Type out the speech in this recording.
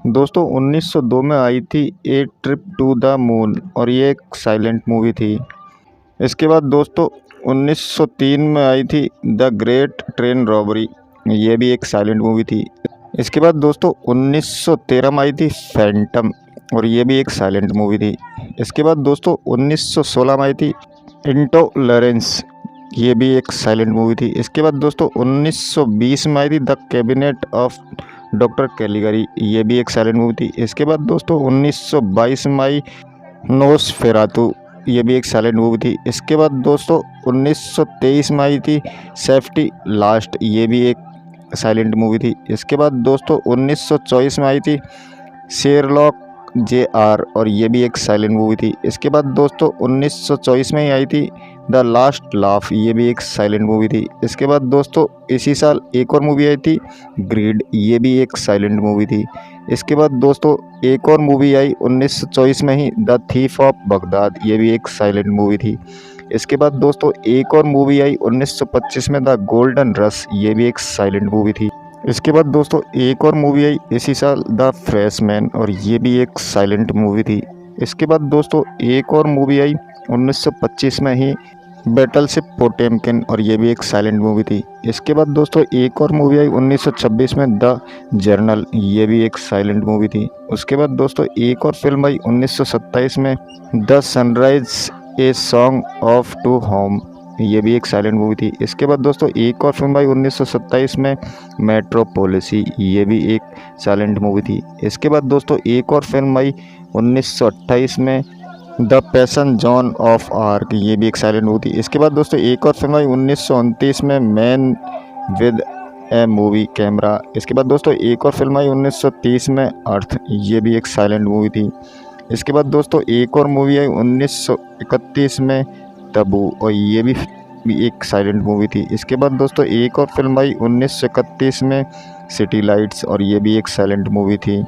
दोस्तों 1902 में आई थी ए ट्रिप टू द मून और ये एक साइलेंट मूवी थी। इसके बाद दोस्तों 1903 में आई थी द ग्रेट ट्रेन रॉबरी, ये भी एक साइलेंट मूवी थी। इसके बाद दोस्तों 1913 में आई थी फैंटम और ये भी एक साइलेंट मूवी थी। इसके बाद दोस्तों 1916 में आई थी इंटॉलरेंस, ये भी एक साइलेंट मूवी थी। इसके बाद दोस्तों 1920 में आई थी द कैबिनेट ऑफ डॉक्टर कैलिगरी, ये भी एक साइलेंट मूवी थी। इसके बाद दोस्तों 1922 में आई नोसफेरातु, ये भी एक साइलेंट मूवी थी। इसके बाद दोस्तों 1923 में आई थी सेफ्टी लास्ट, ये भी एक साइलेंट मूवी थी। इसके बाद दोस्तों 1924 में आई थी शेरलॉक JR और ये भी एक साइलेंट मूवी थी। इसके बाद दोस्तों 1924 में ही आई थी द लास्ट लाफ, ये भी एक साइलेंट मूवी थी। इसके बाद दोस्तों इसी साल एक और मूवी आई थी ग्रीड, ये भी एक साइलेंट मूवी थी। इसके बाद दोस्तों एक और मूवी आई 1924 में ही द थीफ ऑफ बगदाद, ये भी एक साइलेंट मूवी थी। इसके बाद दोस्तों एक और मूवी आई 1925 में द गोल्डन रश, ये भी एक साइलेंट मूवी थी। इसके बाद दोस्तों एक और मूवी आई इसी साल द फ्रेशमैन और ये भी एक साइलेंट मूवी थी। इसके बाद दोस्तों एक और मूवी आई 1925 में ही बैटलशिप पोटेमकिन और ये भी एक साइलेंट मूवी थी। इसके बाद दोस्तों एक और मूवी आई 1926 में द जर्नल, ये भी एक साइलेंट मूवी थी। उसके बाद दोस्तों एक और फिल्म आई 1927 में the Sunrise a song of two home, ये भी एक साइलेंट मूवी थी। इसके बाद दोस्तों एक और फिल्म आई 1927 में मेट्रोपोलिसी, ये भी एक साइलेंट मूवी थी। इसके बाद दोस्तों एक और फिल्म आई 1928 में the passion John of arc, ये भी एक साइलेंट मूवी थी। इसके बाद दोस्तों एक और फिल्म आई 1929 में man with A movie camera. इसके बाद दोस्तों एक और फिल्म आई 1930 में अर्थ, ये भी एक साइलेंट मूवी थी। इसके बाद दोस्तों एक और मूवी आई 1931 में तबू और ये भी एक साइलेंट मूवी थी। इसके बाद दोस्तों एक और फिल्म आई 1931 में सिटी लाइट्स और ये भी एक साइलेंट मूवी थी।